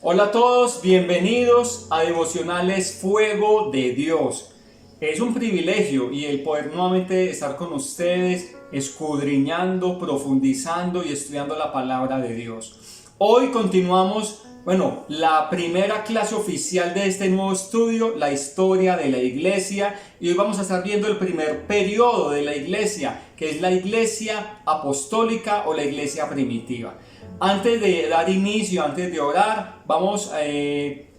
Hola a todos, bienvenidos a Devocionales Fuego de Dios. Es un privilegio y el poder nuevamente estar con ustedes, escudriñando, profundizando y estudiando la palabra de Dios. Hoy continuamos, la primera clase oficial de este nuevo estudio, la historia de la iglesia, y hoy vamos a estar viendo el primer periodo de la iglesia, que es la iglesia apostólica o la iglesia primitiva. Antes de dar inicio, antes de orar,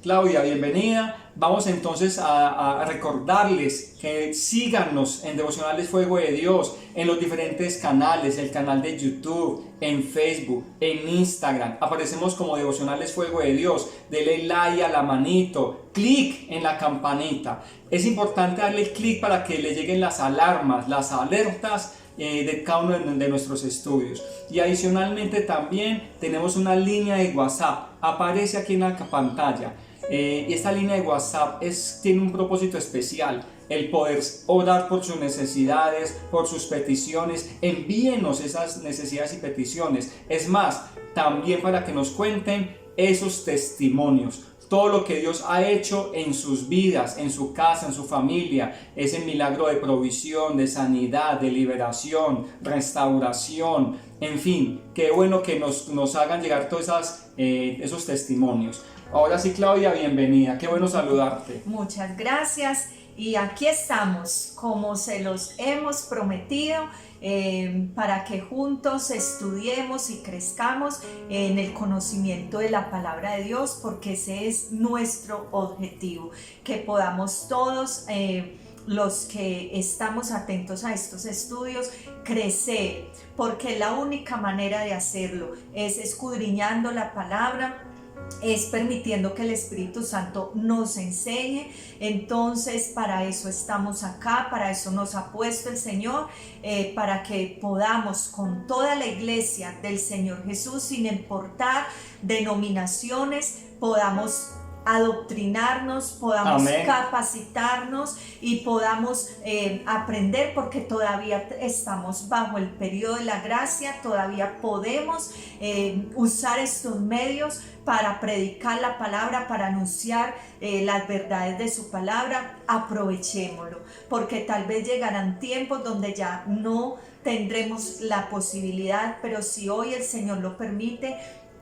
Claudia, bienvenida. Vamos entonces a recordarles que síganos en Devocionales Fuego de Dios, en los diferentes canales, el canal de YouTube, en Facebook, en Instagram. Aparecemos como Devocionales Fuego de Dios. Dele like a la manito, clic en la campanita. Es importante darle clic para que le lleguen las alarmas, las alertas de cada uno de nuestros estudios. Y adicionalmente también tenemos una línea de WhatsApp, aparece aquí en la pantalla. Y esta línea de WhatsApp tiene un propósito especial, el poder orar por sus necesidades, por sus peticiones. Envíenos esas necesidades y peticiones. Es más, también para que nos cuenten esos testimonios, todo lo que Dios ha hecho en sus vidas, en su casa, en su familia, ese milagro de provisión, de sanidad, de liberación, restauración, en fin, qué bueno que nos hagan llegar todos esos testimonios. Ahora sí, Claudia, bienvenida, qué bueno saludarte. Muchas gracias y aquí estamos, como se los hemos prometido, para que juntos estudiemos y crezcamos en el conocimiento de la palabra de Dios, porque ese es nuestro objetivo, que podamos todos, los que estamos atentos a estos estudios, crecer, porque la única manera de hacerlo es escudriñando la palabra, es permitiendo que el Espíritu Santo nos enseñe. Entonces para eso estamos acá, para eso nos ha puesto el Señor, para que podamos con toda la iglesia del Señor Jesús, sin importar denominaciones, podamos adoctrinarnos, podamos Amén. Capacitarnos y podamos aprender, porque todavía estamos bajo el periodo de la gracia, todavía podemos usar estos medios para predicar la palabra, para anunciar las verdades de su palabra. Aprovechémoslo, porque tal vez llegarán tiempos donde ya no tendremos la posibilidad, pero si hoy el Señor lo permite,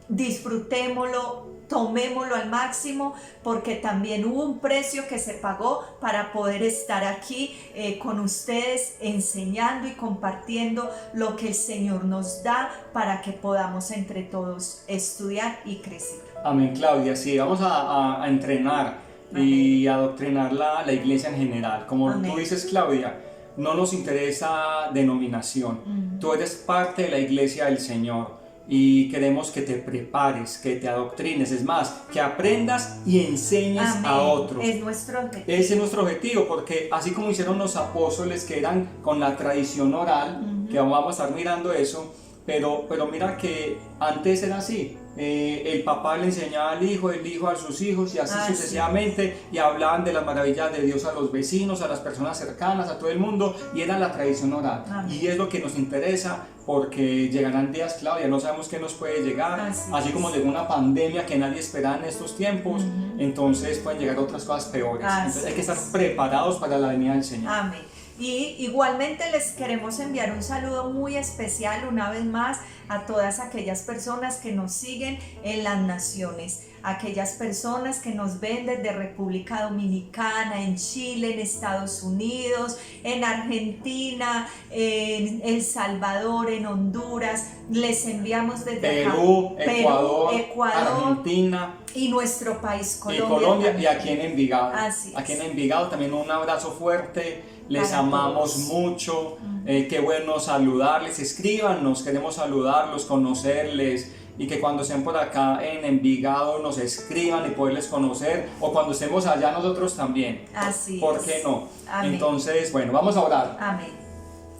disfrutémoslo, tomémoslo al máximo, porque también hubo un precio que se pagó para poder estar aquí con ustedes, enseñando y compartiendo lo que el Señor nos da para que podamos entre todos estudiar y crecer. Amén, Claudia, sí, vamos a entrenar. Amén. Y adoctrinar la iglesia en general. Como Amén. Tú dices, Claudia, no nos interesa denominación. Tú eres parte de la iglesia del Señor. Y queremos que te prepares, que te adoctrines, es más, que aprendas y enseñes Amén. A otros. Es nuestro objetivo. Ese es nuestro objetivo, porque así como hicieron los apóstoles, que eran con la tradición oral, que vamos a estar mirando eso, pero mira que antes era así. El papá le enseñaba al hijo, el hijo a sus hijos, y así sucesivamente, y hablaban de las maravillas de Dios a los vecinos, a las personas cercanas, a todo el mundo, y era la tradición oral. Amén. Y es lo que nos interesa, porque llegarán días, Claudia, no sabemos qué nos puede llegar, así como llegó una pandemia que nadie esperaba en estos tiempos, entonces pueden llegar otras cosas peores. Entonces hay que estar preparados para la venida del Señor. Amén. Y igualmente les queremos enviar un saludo muy especial una vez más a todas aquellas personas que nos siguen en las naciones, aquellas personas que nos ven desde República Dominicana, en Chile, en Estados Unidos, en Argentina, en El Salvador, en Honduras. Les enviamos desde Perú, Ecuador, Argentina y nuestro país Colombia. Y aquí en Envigado. Así aquí en Envigado también un abrazo fuerte. Les amamos mucho, qué bueno saludarles, escríbanos, queremos saludarlos, conocerles, y que cuando estén por acá en Envigado nos escriban y poderles conocer, o cuando estemos allá nosotros también. Así ¿Por qué no? Amén. Entonces, vamos a orar. Amén.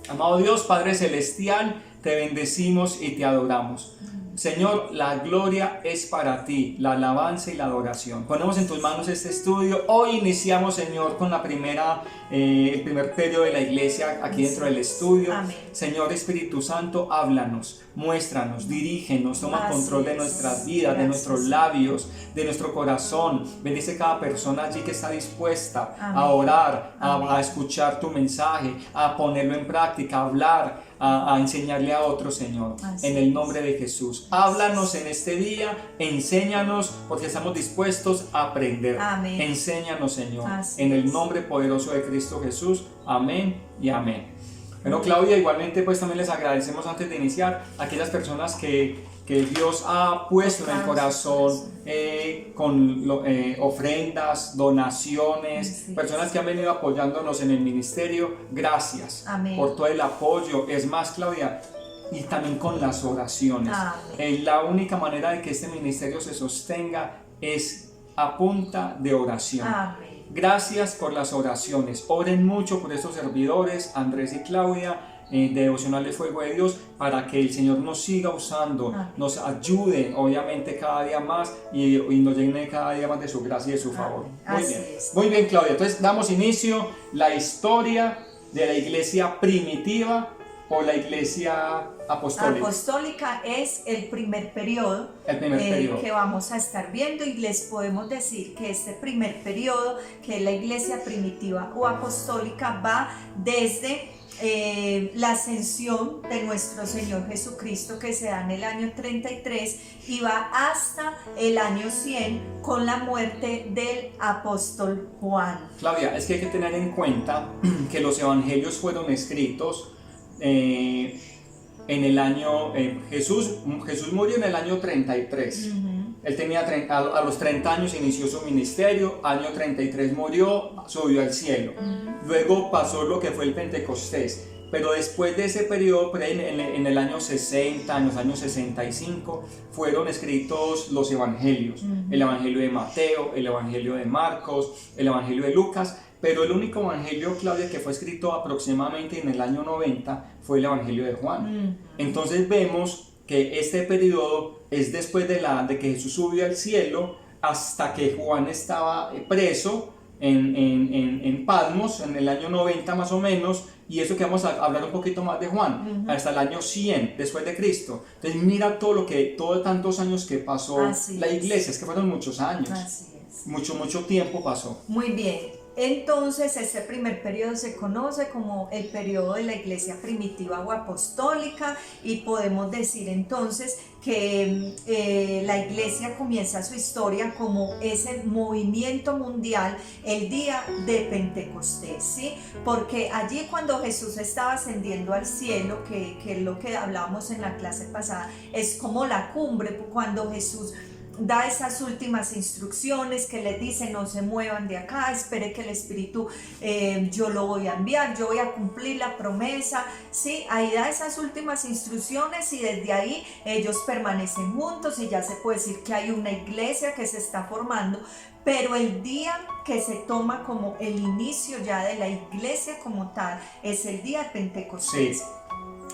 Amado Dios, Padre Celestial, te bendecimos y te adoramos. Señor, la gloria es para ti, la alabanza y la adoración. Ponemos en tus manos este estudio. Hoy iniciamos, Señor, con el primer periodo de la iglesia aquí dentro del estudio. Amén. Señor Espíritu Santo, háblanos, muéstranos, dirígenos, toma control de nuestras vidas, de nuestros labios, de nuestro corazón. Bendice cada persona allí que está dispuesta a orar, a escuchar tu mensaje, a ponerlo en práctica, a hablar, a enseñarle a otros, Señor. En el nombre de Jesús. Háblanos en este día, enséñanos, porque estamos dispuestos a aprender. Amén. Enséñanos, Señor. Así En el es. nombre poderoso de Cristo Jesús. Amén y amén. Bueno, Claudia, igualmente pues también les agradecemos antes de iniciar a aquellas personas que Dios ha puesto en el corazón con ofrendas, donaciones, personas que han venido apoyándonos en el ministerio. Gracias. Amén. Por todo el apoyo. Es más, Claudia, y también con las oraciones. La única manera de que este ministerio se sostenga es a punta de oración. Amén. Gracias por las oraciones. Oren mucho por estos servidores, Andrés y Claudia, de Devocionales Fuego de Dios, para que el Señor nos siga usando, nos ayude obviamente cada día más y nos llene cada día más de su gracia y de su favor. Muy bien. Muy bien, Claudia. Entonces damos inicio la historia de la iglesia primitiva o la iglesia apostólica. Apostólica es el primer periodo, que vamos a estar viendo, y les podemos decir que este primer periodo, que es la iglesia primitiva o apostólica, va desde la ascensión de nuestro Señor Jesucristo, que se da en el año 33, y va hasta el año 100 con la muerte del apóstol Juan. Claudia, es que hay que tener en cuenta que los evangelios fueron escritos en el año Jesús murió en el año 33. Él tenía a los 30 años inició su ministerio, año 33 murió, subió al cielo. Luego pasó lo que fue el Pentecostés, pero después de ese periodo, en el año 60, en los años 65, fueron escritos los evangelios. El evangelio de Mateo, el evangelio de Marcos, el evangelio de Lucas. Pero el único evangelio, Claudia, que fue escrito aproximadamente en el año 90 fue el evangelio de Juan. Entonces vemos que este periodo es después de que Jesús subió al cielo hasta que Juan estaba preso en Patmos, en el año 90 más o menos, y eso que vamos a hablar un poquito más de Juan, hasta el año 100 después de Cristo. Entonces mira todos tantos años que pasó la iglesia, es que fueron muchos años. Así es. Mucho tiempo pasó. Muy bien. Entonces, este primer periodo se conoce como el periodo de la iglesia primitiva o apostólica, y podemos decir entonces que la iglesia comienza su historia como ese movimiento mundial el día de Pentecostés, ¿sí? Porque allí, cuando Jesús estaba ascendiendo al cielo, que es lo que hablábamos en la clase pasada, es como la cumbre, cuando Jesús da esas últimas instrucciones que les dice: no se muevan de acá, espere que el Espíritu yo lo voy a enviar, yo voy a cumplir la promesa, ¿sí? Ahí da esas últimas instrucciones, y desde ahí ellos permanecen juntos, y ya se puede decir que hay una iglesia que se está formando. Pero el día que se toma como el inicio ya de la iglesia como tal es el día de Pentecostés. Sí.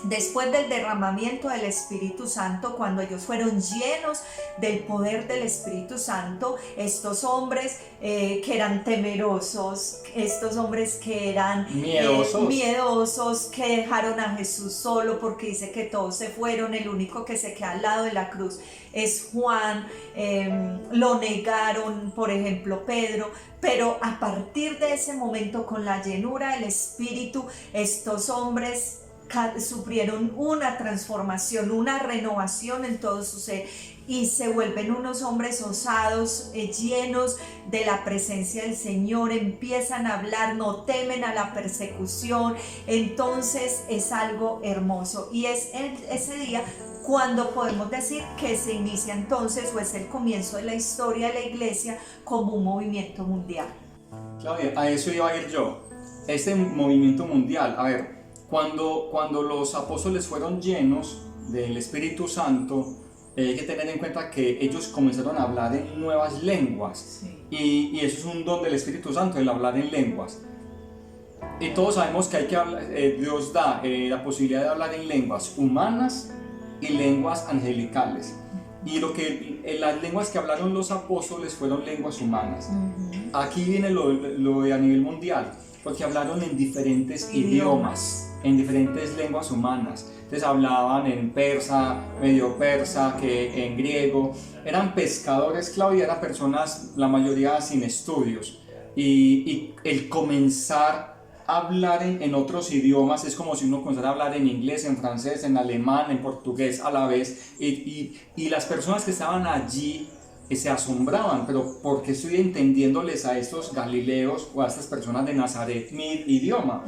Después del derramamiento del Espíritu Santo, cuando ellos fueron llenos del poder del Espíritu Santo, estos hombres que eran temerosos, estos hombres que eran miedosos, que dejaron a Jesús solo, porque dice que todos se fueron, el único que se queda al lado de la cruz es Juan, lo negaron, por ejemplo, Pedro. Pero a partir de ese momento, con la llenura del Espíritu, estos hombres sufrieron una transformación, una renovación en todo su ser, y se vuelven unos hombres osados, llenos de la presencia del Señor, empiezan a hablar, no temen a la persecución. Entonces es algo hermoso, y es ese día cuando podemos decir que se inicia entonces, o es el comienzo de la historia de la iglesia como un movimiento mundial. Claudia, a eso iba a ir yo. Este movimiento mundial, a ver, cuando los apóstoles fueron llenos del Espíritu Santo, hay que tener en cuenta que ellos comenzaron a hablar en nuevas lenguas. Sí. Y eso es un don del Espíritu Santo, el hablar en lenguas. Y todos sabemos que hay que hablar, Dios da la posibilidad de hablar en lenguas humanas y lenguas angelicales. Y las lenguas que hablaron los apóstoles fueron lenguas humanas. Aquí viene lo de a nivel mundial, porque hablaron en diferentes idiomas, en diferentes lenguas humanas. Entonces hablaban en persa, medio persa, que en griego. Eran pescadores, Claudia, eran personas, la mayoría sin estudios. Y el comenzar a hablar en otros idiomas es como si uno comenzara a hablar en inglés, en francés, en alemán, en portugués a la vez. Y las personas que estaban allí se asombraban, pero ¿por qué estoy entendiéndoles a estos galileos o a estas personas de Nazaret mi idioma?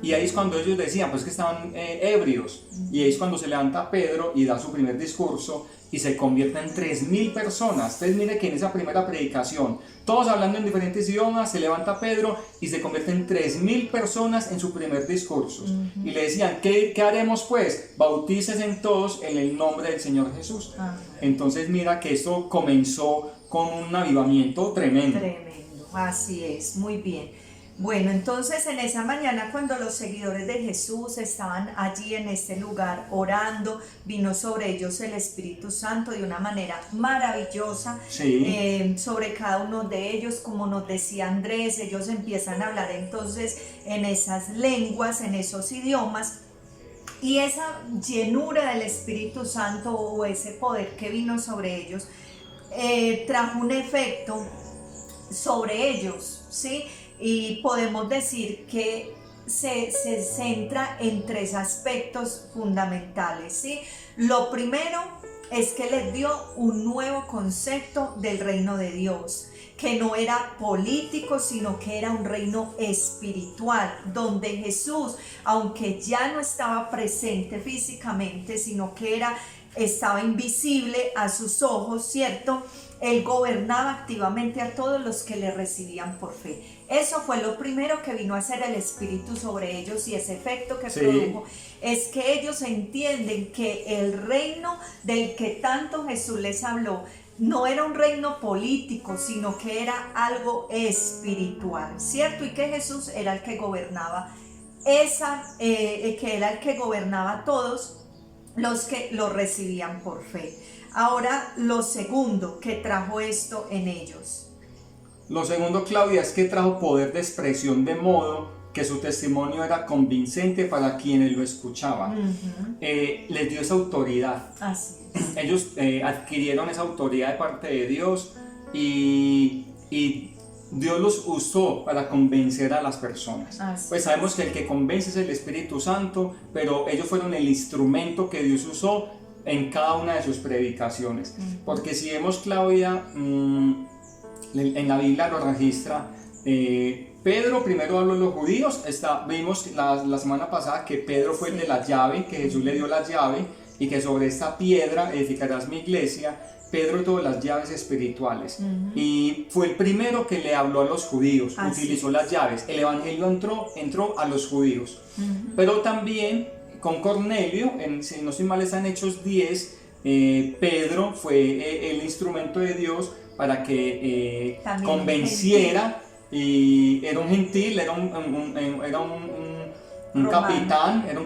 Y ahí es cuando ellos decían, pues que estaban ebrios. Y ahí es cuando se levanta Pedro y da su primer discurso y se convierte en 3.000 personas. Entonces mire que en esa primera predicación, todos hablando en diferentes idiomas, se levanta Pedro y se convierte en 3.000 personas en su primer discurso. Y le decían, ¿qué haremos pues? Bautícese en todos en el nombre del Señor Jesús. Entonces mira que esto comenzó con un avivamiento tremendo. Tremendo, así es, muy bien. Bueno, entonces en esa mañana cuando los seguidores de Jesús estaban allí en este lugar orando, vino sobre ellos el Espíritu Santo de una manera maravillosa, sobre cada uno de ellos, como nos decía Andrés, ellos empiezan a hablar entonces en esas lenguas, en esos idiomas, y esa llenura del Espíritu Santo o ese poder que vino sobre ellos trajo un efecto sobre ellos, ¿sí? Y podemos decir que se centra en 3 aspectos fundamentales, ¿sí? Lo primero es que les dio un nuevo concepto del reino de Dios, que no era político, sino que era un reino espiritual, donde Jesús, aunque ya no estaba presente físicamente, sino que estaba invisible a sus ojos, ¿cierto? Él gobernaba activamente a todos los que le recibían por fe. Eso fue lo primero que vino a hacer el Espíritu sobre ellos, y ese efecto que produjo es que ellos entienden que el reino del que tanto Jesús les habló no era un reino político, sino que era algo espiritual, ¿cierto? Y que Jesús era el que gobernaba que era el que gobernaba a todos los que lo recibían por fe. Ahora, lo segundo que trajo esto en ellos. Lo segundo, Claudia, es que trajo poder de expresión, de modo que su testimonio era convincente para quienes lo escuchaban. Les dio esa autoridad. Así es. Ellos adquirieron esa autoridad de parte de Dios y Dios los usó para convencer a las personas. Pues sabemos que el que convence es el Espíritu Santo, pero ellos fueron el instrumento que Dios usó en cada una de sus predicaciones. Porque si vemos, Claudia, en la Biblia lo registra, Pedro primero habló de los judíos. Vimos la semana pasada que Pedro fue el de la llave, que Jesús le dio la llave y que sobre esta piedra edificarás mi iglesia. Pedro tuvo las llaves espirituales y fue el primero que le habló a los judíos. Utilizó las llaves. El evangelio entró a los judíos. Pero también con Cornelio, si no estoy mal, está en Hechos 10, Pedro fue el instrumento de Dios para que convenciera, y era un gentil, era un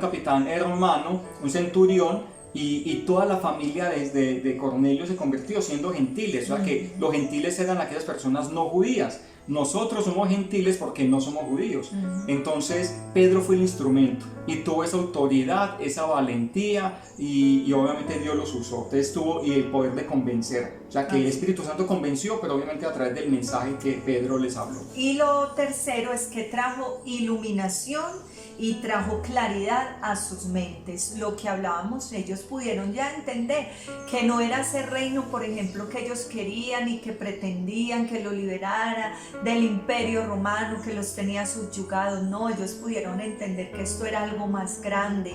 capitán romano, un centurión, y toda la familia de Cornelio se convirtió siendo gentiles. O sea que los gentiles eran aquellas personas no judías. Nosotros somos gentiles porque no somos judíos. Entonces Pedro fue el instrumento y tuvo esa autoridad, esa valentía, y obviamente Dios los usó. Entonces tuvo el poder de convencer. O sea que el Espíritu Santo convenció, pero obviamente a través del mensaje que Pedro les habló. Y lo tercero es que trajo iluminación y trajo claridad a sus mentes. Lo que hablábamos, ellos pudieron ya entender que no era ese reino, por ejemplo, que ellos querían y que pretendían que lo liberara del imperio romano que los tenía subyugados. No, ellos pudieron entender que esto era algo más grande,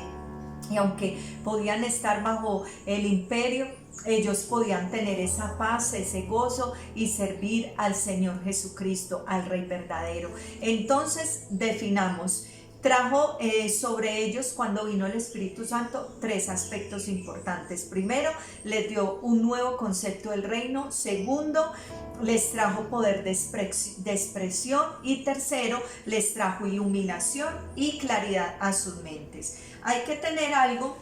y aunque podían estar bajo el imperio, ellos podían tener esa paz, ese gozo y servir al Señor Jesucristo, al Rey verdadero. Entonces definamos trajo sobre ellos cuando vino el Espíritu Santo 3 aspectos importantes. Primero, les dio un nuevo concepto del reino. Segundo, les trajo poder de expresión. Y tercero, les trajo iluminación y claridad a sus mentes. Hay que tener algo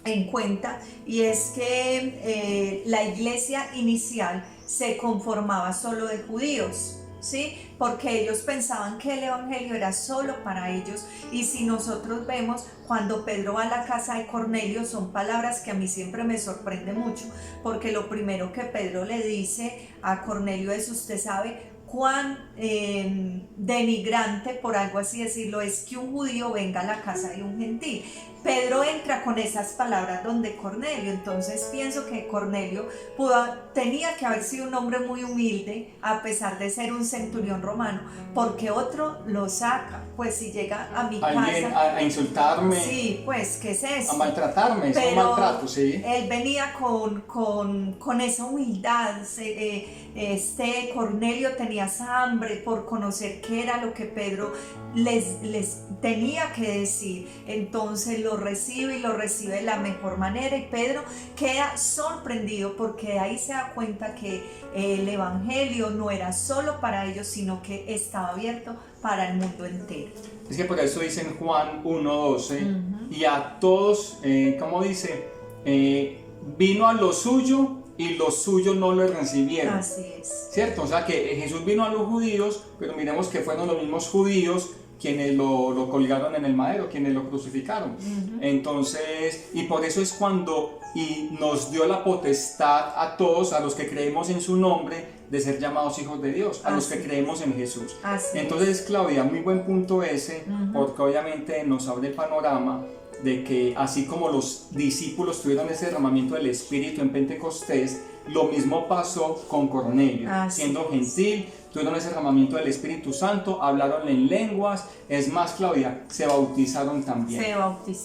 en cuenta, y es que la iglesia inicial se conformaba solo de judíos, ¿sí? Porque ellos pensaban que el evangelio era solo para ellos. Y si nosotros vemos cuando Pedro va a la casa de Cornelio, son palabras que a mí siempre me sorprende mucho, porque lo primero que Pedro le dice a Cornelio es: usted sabe cuán denigrante, por algo así decirlo, es que un judío venga a la casa de un gentil. Pedro entra con esas palabras donde Cornelio. Entonces pienso que Cornelio tenía que haber sido un hombre muy humilde, a pesar de ser un centurión romano, porque otro lo saca. Pues si llega a mi casa a insultarme, sí, pues ¿qué es eso? a maltratarme, es un maltrato, sí. Él venía con esa humildad. Cornelio tenía esa hambre por conocer qué era lo que Pedro les tenía que decir. Entonces lo recibe, y lo recibe de la mejor manera, y Pedro queda sorprendido, porque ahí se da cuenta que el evangelio no era solo para ellos, sino que estaba abierto para el mundo entero. Es que por eso dice en Juan 1:12, y a todos, ¿cómo dice? Vino a lo suyo y los suyos no lo recibieron. Así es. ¿Cierto? O sea que Jesús vino a los judíos, pero miremos que fueron los mismos judíos quienes lo colgaron en el madero, quienes lo crucificaron. Entonces, y por eso es cuando nos dio la potestad a todos, a los que creemos en su nombre, de ser llamados hijos de Dios, a los que creemos en Jesús. Entonces, Claudia, muy buen punto ese, porque obviamente nos abre el panorama de que así como los discípulos tuvieron ese derramamiento del Espíritu en Pentecostés, lo mismo pasó con Cornelio, siendo gentil, tuvieron ese derramamiento del Espíritu Santo, hablaron en lenguas. Es más, Claudia, se bautizaron también.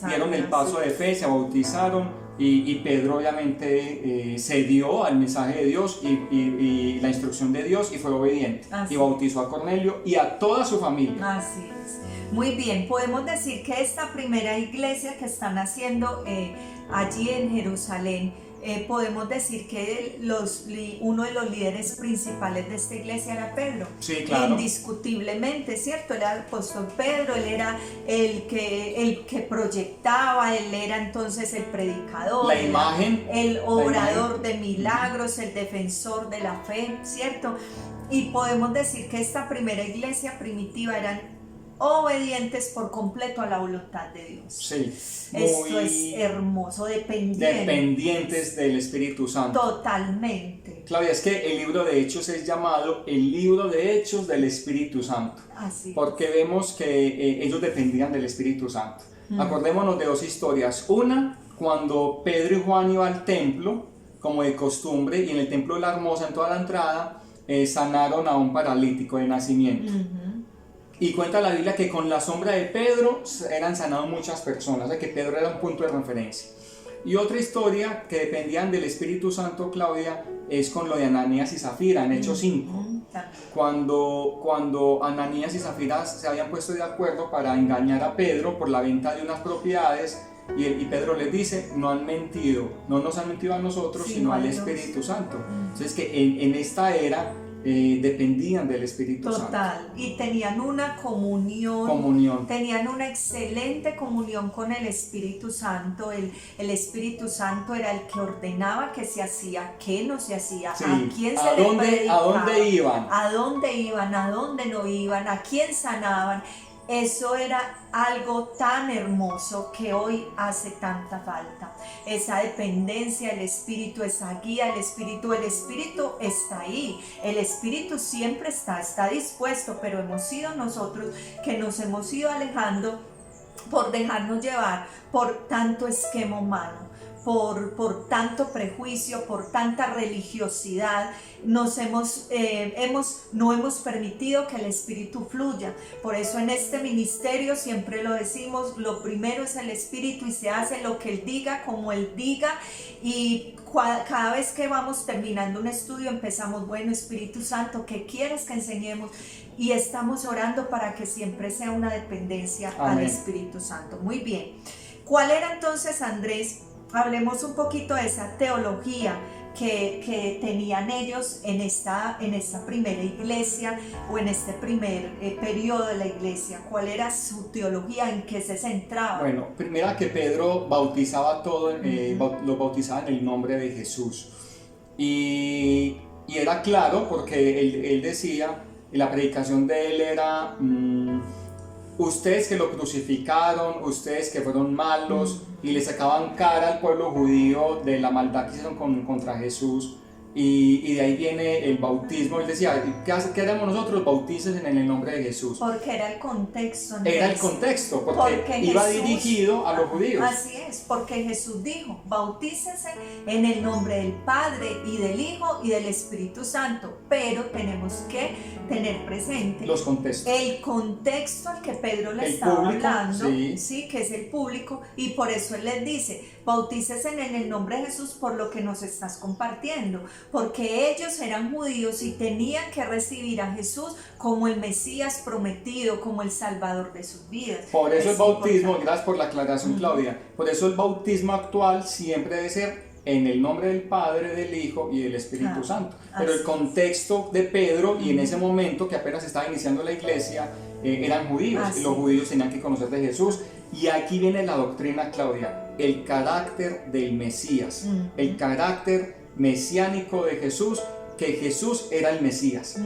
Dieron el paso de fe, se bautizaron, y Pedro obviamente cedió al mensaje de Dios y la instrucción de Dios, y fue obediente. Y bautizó a Cornelio y a toda su familia. Así es. Muy bien, podemos decir que esta primera iglesia que están haciendo allí en Jerusalén, podemos decir que uno de los líderes principales de esta iglesia era Pedro. Sí, claro. Indiscutiblemente, ¿cierto? Él era el apóstol Pedro, él era el que proyectaba, él era entonces el predicador, la imagen, el obrador de milagros, el defensor de la fe, ¿cierto? Y podemos decir que esta primera iglesia primitiva eran obedientes por completo a la voluntad de Dios. Sí, esto es hermoso, dependientes del Espíritu Santo. Totalmente. Claudia, es que el libro de Hechos es llamado el libro de Hechos del Espíritu Santo. Así porque vemos que ellos dependían del Espíritu Santo. Acordémonos de dos historias. Una, cuando Pedro y Juan iban al templo, como de costumbre, y en el templo de la Hermosa, en toda la entrada, sanaron a un paralítico de nacimiento. Y cuenta la Biblia que con la sombra de Pedro eran sanados muchas personas, o sea que Pedro era un punto de referencia. Y otra historia que dependían del Espíritu Santo, Claudia, es con lo de Ananías y Zafira en Hechos 5. Cuando Ananías y Zafira se habían puesto de acuerdo para engañar a Pedro por la venta de unas propiedades, y Pedro les dice: no han mentido, no nos han mentido a nosotros, sino al Espíritu Santo. Entonces que en esta era dependían del Espíritu Santo. Total, y tenían una comunión, tenían una excelente comunión con el Espíritu Santo. El Espíritu Santo era el que ordenaba qué se hacía, qué no se hacía, sí. a quién se le predicaba, a dónde iban, a dónde no iban, a quién sanaban. Eso era algo tan hermoso que hoy hace tanta falta. Esa dependencia del Espíritu, esa guía del Espíritu. El Espíritu está ahí. El Espíritu siempre está dispuesto, pero hemos sido nosotros que nos hemos ido alejando por dejarnos llevar por tanto esquema humano. Por tanto prejuicio, por tanta religiosidad, no hemos permitido que el Espíritu fluya. Por eso en este ministerio siempre lo decimos: lo primero es el Espíritu, y se hace lo que Él diga, como Él diga. Y cada vez que vamos terminando un estudio empezamos: bueno, Espíritu Santo, ¿qué quieres que enseñemos? y estamos orando para que siempre sea una dependencia al Espíritu Santo. Muy bien. ¿Cuál era entonces, Andrés? Hablemos un poquito de esa teología que tenían ellos en esta primera iglesia o en este primer periodo de la iglesia. ¿Cuál era su teología? ¿En qué se centraba? Bueno, primero que Pedro bautizaba todo, lo bautizaba en el nombre de Jesús. Y era claro porque él decía, y la predicación de él era, ustedes que lo crucificaron, ustedes que fueron malos y le sacaban cara al pueblo judío de la maldad que hicieron contra Jesús, y de ahí viene el bautismo. Él decía, ¿qué haremos nosotros? Bautícense en el nombre de Jesús. Porque era el contexto. Era el contexto, porque iba Jesús, dirigido a los judíos. Así es, porque Jesús dijo, bautícense en el nombre del Padre y del Hijo y del Espíritu Santo, pero tenemos que tener presente los contextos. El contexto al que Pedro le estaba hablando, sí, que es el público, y por eso él les dice, bautícense en el nombre de Jesús por lo que nos estás compartiendo, porque ellos eran judíos y tenían que recibir a Jesús como el Mesías prometido, como el Salvador de sus vidas. Por eso el bautismo, gracias por la aclaración, Claudia, por eso el bautismo actual siempre debe ser en el nombre del Padre, del Hijo y del Espíritu Santo. Pero el contexto de Pedro, y en ese momento que apenas estaba iniciando la iglesia, eran judíos, y los judíos tenían que conocer de Jesús. Y aquí viene la doctrina, Claudia, el carácter del Mesías, el carácter mesiánico de Jesús, que Jesús era el Mesías.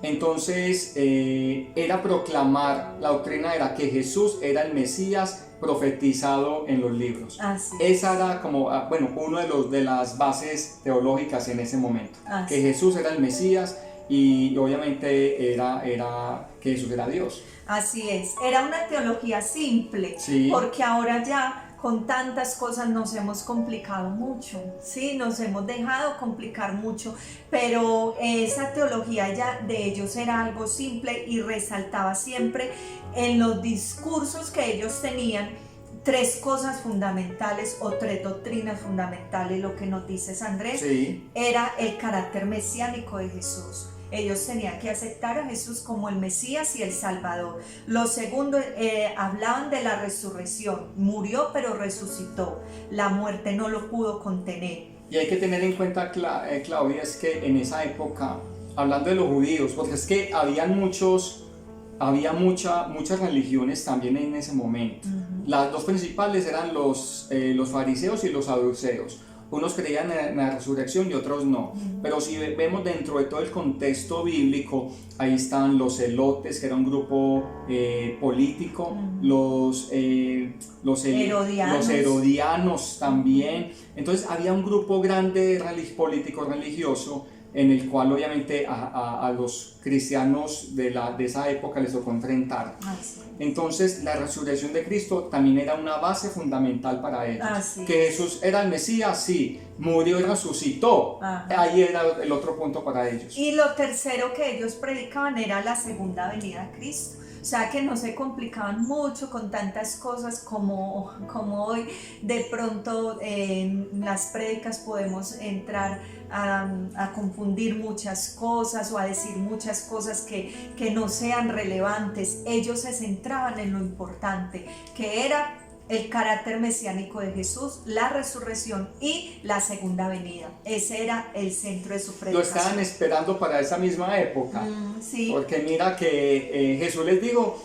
Entonces era proclamar, la doctrina era que Jesús era el Mesías profetizado en los libros. Esa era como, bueno, uno de las bases teológicas en ese momento, que Jesús era el Mesías y obviamente era que Jesús era Dios. Así es, era una teología simple, porque ahora ya con tantas cosas nos hemos complicado mucho, ¿sí? Nos hemos dejado complicar mucho, pero esa teología ya de ellos era algo simple y resaltaba siempre en los discursos que ellos tenían tres cosas fundamentales o tres doctrinas fundamentales. Lo que nos dices, Andrés, era el carácter mesiánico de Jesús. Ellos tenían que aceptar a Jesús como el Mesías y el Salvador. Lo segundo, hablaban de la resurrección. Murió pero resucitó. La muerte no lo pudo contener. Y hay que tener en cuenta, Claudia, es que en esa época, hablando de los judíos, porque es que había muchas religiones también en ese momento. Las dos principales eran los fariseos y los saduceos. Unos creían en la resurrección y otros no. Pero si vemos dentro de todo el contexto bíblico, ahí están los celotes, que era un grupo político, los herodianos también. Entonces había un grupo grande político religioso, en el cual obviamente a los cristianos de esa época les tocó enfrentar. Entonces la resurrección de Cristo también era una base fundamental para ellos. Que Jesús era el Mesías, sí, murió y resucitó. Ahí era el otro punto para ellos. Y lo tercero que ellos predicaban era la segunda venida de Cristo. O sea que no se complicaban mucho con tantas cosas como hoy. De pronto en las prédicas podemos entrar a confundir muchas cosas o a decir muchas cosas que no sean relevantes. Ellos se centraban en lo importante, que era el carácter mesiánico de Jesús, la resurrección y la segunda venida. Ese era el centro de su predicación. Lo estaban esperando para esa misma época. Porque mira que Jesús les dijo,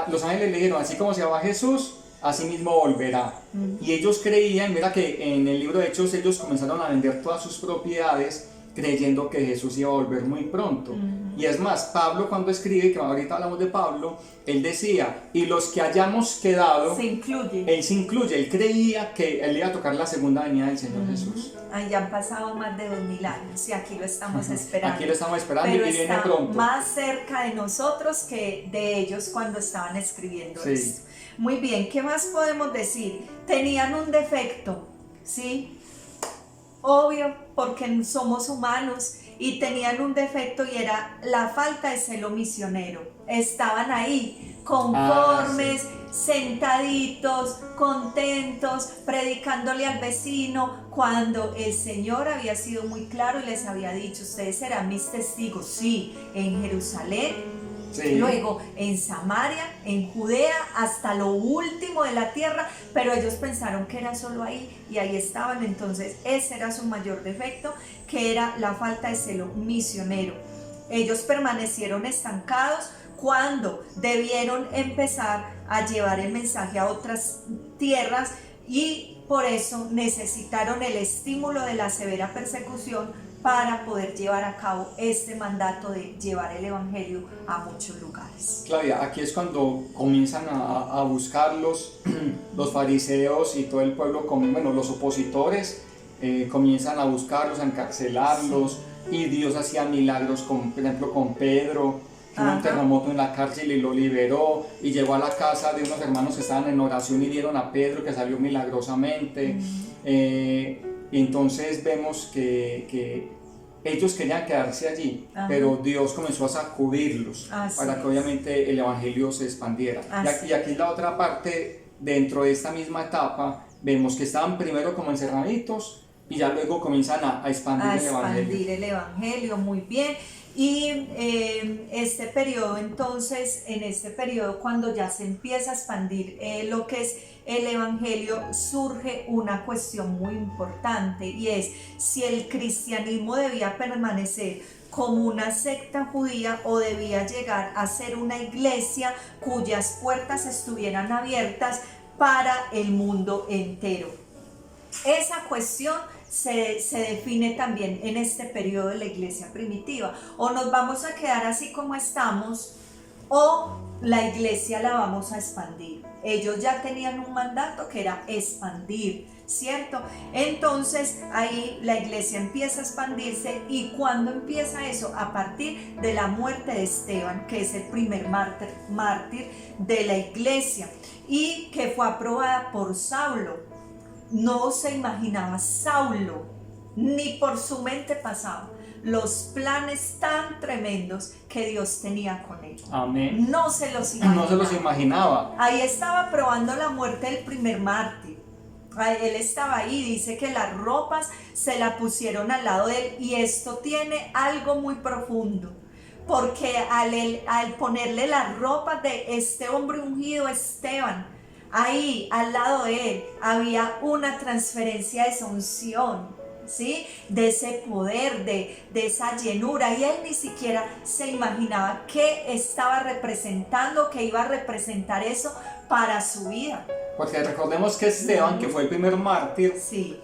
los ángeles le dijeron, así como se va Jesús, así mismo volverá. Y ellos creían, mira que en el libro de Hechos ellos comenzaron a vender todas sus propiedades creyendo que Jesús iba a volver muy pronto. Y es más, Pablo cuando escribe, que ahorita hablamos de Pablo, él decía, y los que hayamos quedado, él se incluye, él creía que él iba a tocar la segunda venida del Señor Jesús. Ya han pasado más de 2000 años y aquí lo estamos esperando. Aquí lo estamos esperando, pero y viene pronto. Más cerca de nosotros que de ellos cuando estaban escribiendo esto. Muy bien, ¿qué más podemos decir? Tenían un defecto, ¿sí? Obvio, porque somos humanos, y tenían un defecto y era la falta de celo misionero. Estaban ahí, conformes, sentaditos, contentos, predicándole al vecino, cuando el Señor había sido muy claro y les había dicho, ustedes serán mis testigos, sí, en Jerusalén, Sí. luego en Samaria, en Judea, hasta lo último de la tierra, pero ellos pensaron que era solo ahí y ahí estaban. Entonces ese era su mayor defecto, que era la falta de celo misionero. Ellos permanecieron estancados cuando debieron empezar a llevar el mensaje a otras tierras, y por eso necesitaron el estímulo de la severa persecución para poder llevar a cabo este mandato de llevar el evangelio a muchos lugares. Claudia, aquí es cuando comienzan a buscarlos los fariseos y todo el pueblo, bueno, los opositores comienzan a buscarlos, a encarcelarlos, y Dios hacía milagros, por ejemplo con Pedro, que hubo un terremoto en la cárcel y lo liberó, y llegó a la casa de unos hermanos que estaban en oración y dieron a Pedro, que salió milagrosamente. Y entonces vemos que ellos querían quedarse allí, pero Dios comenzó a sacudirlos para que obviamente el evangelio se expandiera. Y aquí la otra parte, dentro de esta misma etapa, vemos que estaban primero como encerraditos y ya luego comienzan a expandir el evangelio. Muy bien. Y este periodo, entonces, en este periodo, cuando ya se empieza a expandir lo que es el evangelio, surge una cuestión muy importante, y es si el cristianismo debía permanecer como una secta judía o debía llegar a ser una iglesia cuyas puertas estuvieran abiertas para el mundo entero. Esa cuestión se define también en este periodo de la iglesia primitiva. O nos vamos a quedar así como estamos, o la iglesia la vamos a expandir. Ellos ya tenían un mandato que era expandir, ¿cierto? Entonces ahí la iglesia empieza a expandirse. ¿Y cuándo empieza eso? A partir de la muerte de Esteban, que es el primer mártir de la iglesia, y que fue aprobada por Saulo. No se imaginaba Saulo, ni por su mente pasaba, los planes tan tremendos que Dios tenía con él. Amén. No se los imaginaba. No se los imaginaba. Ahí estaba probando la muerte del primer mártir. Él estaba ahí, dice que las ropas se la pusieron al lado de él, y esto tiene algo muy profundo, porque al ponerle las ropas de este hombre ungido, Esteban, ahí al lado de él había una transferencia de esa unción, ¿sí? De ese poder, de esa llenura, y él ni siquiera se imaginaba qué estaba representando, que iba a representar eso para su vida. Porque recordemos que Esteban, que fue el primer mártir, Sí.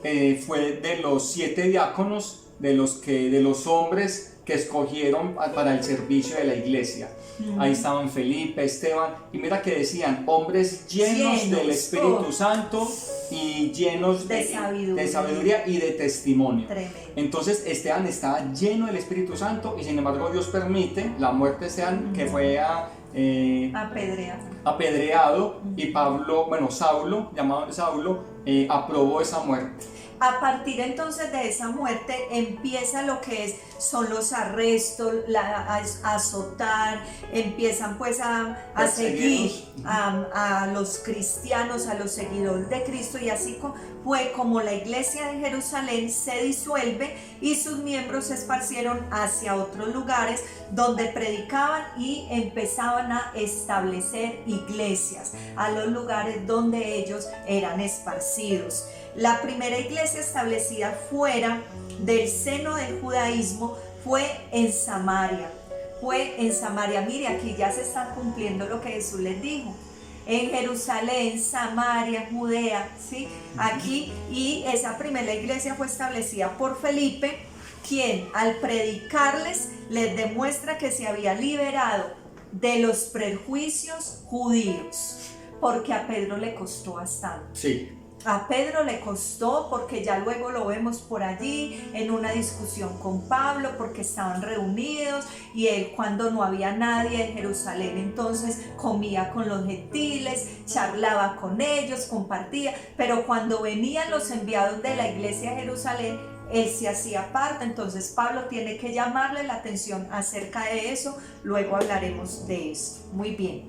Fue de los 7 diáconos, de los hombres que escogieron para el servicio de la iglesia. Ahí estaban Felipe, Esteban, y mira que decían hombres llenos del Espíritu Santo y llenos de sabiduría y de testimonio. Tremendo. Entonces Esteban estaba lleno del Espíritu Santo, y sin embargo Dios permite la muerte de Esteban, que fue apedreado, y Saulo, llamado Saulo, aprobó esa muerte. A partir entonces de esa muerte empieza lo que son los arrestos, a azotar, empiezan pues a seguir a los cristianos, a los seguidores de Cristo, y así fue como la iglesia de Jerusalén se disuelve y sus miembros se esparcieron hacia otros lugares donde predicaban y empezaban a establecer iglesias a los lugares donde ellos eran esparcidos. La primera iglesia establecida fuera del seno del judaísmo fue en Samaria. Mire, aquí ya se está cumpliendo lo que Jesús les dijo. En Jerusalén, Samaria, Judea, ¿sí? Aquí, y esa primera iglesia fue establecida por Felipe, quien al predicarles les demuestra que se había liberado de los prejuicios judíos, porque a Pedro le costó bastante. Sí. A Pedro le costó, porque ya luego lo vemos por allí en una discusión con Pablo, porque estaban reunidos y él, cuando no había nadie en Jerusalén, entonces comía con los gentiles, charlaba con ellos, compartía, pero cuando venían los enviados de la iglesia de Jerusalén, él se hacía parte. Entonces Pablo tiene que llamarle la atención acerca de eso. Luego hablaremos de esto. Muy bien.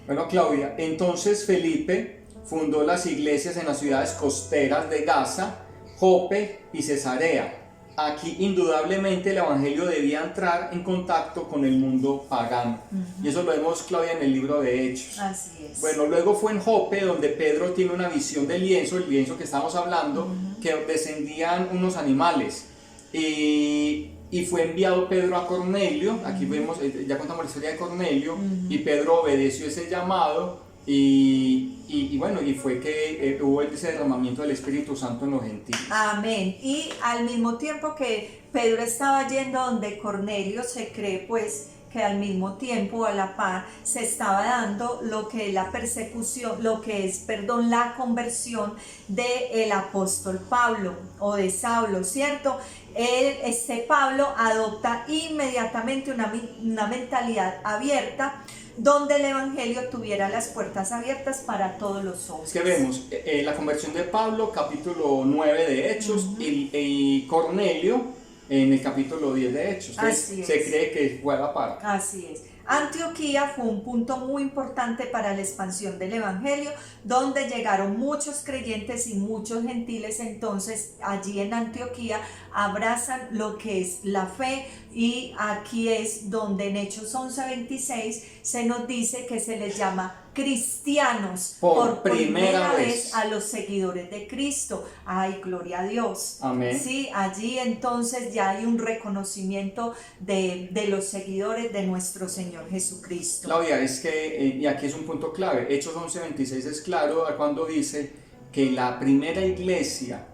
Bueno, Claudia, entonces Felipe fundó las iglesias en las ciudades costeras de Gaza, Jope y Cesarea. aquí indudablemente el evangelio debía entrar en contacto con el mundo pagano. Y eso lo vemos, Claudia, en el libro de Hechos. Así es. Bueno, luego fue en Jope donde Pedro tiene una visión del lienzo, el lienzo que estamos hablando, que descendían unos animales. Y fue enviado Pedro a Cornelio. Aquí vemos, ya contamos la historia de Cornelio, y Pedro obedeció ese llamado. Y bueno, y fue que hubo ese derramamiento del Espíritu Santo en los gentiles. Amén. Y al mismo tiempo que Pedro estaba yendo donde Cornelio, se cree pues que al mismo tiempo, a la par, se estaba dando lo que es la persecución, la conversión del apóstol Pablo o de Saulo, ¿cierto? Este Pablo adopta inmediatamente una mentalidad abierta, donde el evangelio tuviera las puertas abiertas para todos los hombres. Es que vemos la conversión de Pablo, capítulo 9 de Hechos, y Cornelio en el capítulo 10 de Hechos. Entonces, se cree que fue a la par. Así es. Antioquía fue un punto muy importante para la expansión del evangelio, donde llegaron muchos creyentes y muchos gentiles. Entonces allí en Antioquía abrazan lo que es la fe, y aquí es donde en Hechos 11:26 se nos dice que se les llama cristianos por primera vez a los seguidores de Cristo. Ay, gloria a Dios. Amén. Sí, allí entonces ya hay un reconocimiento de los seguidores de nuestro Señor Jesucristo. Claudia, es que, y aquí es un punto clave, Hechos 11:26 es claro cuando dice que la primera iglesia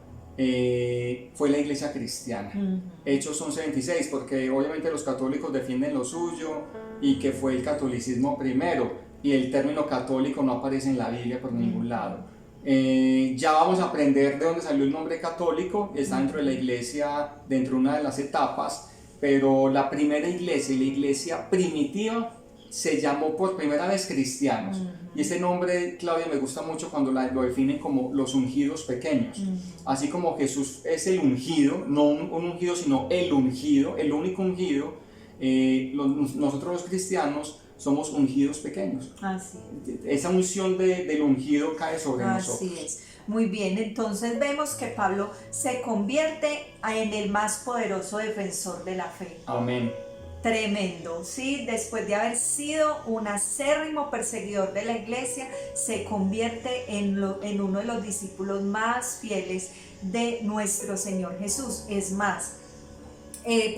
fue la iglesia cristiana. Hechos 11:26, porque obviamente los católicos defienden lo suyo y que fue el catolicismo primero, y el término católico no aparece en la Biblia por ningún lado. Ya vamos a aprender de dónde salió el nombre católico, está dentro de la iglesia, dentro de una de las etapas, pero la primera iglesia y la iglesia primitiva se llamó por primera vez cristianos. Y ese nombre, Claudia, me gusta mucho cuando lo definen como los ungidos pequeños. Así como Jesús es el ungido, no un ungido, sino el ungido, el único ungido, nosotros los cristianos somos ungidos pequeños. Así es. Esa unción del ungido cae sobre nosotros. Así es. Muy bien, entonces vemos que Pablo se convierte en el más poderoso defensor de la fe. Amén. Tremendo, ¿sí? Después de haber sido un acérrimo perseguidor de la iglesia, se convierte en uno de los discípulos más fieles de nuestro Señor Jesús. Es más,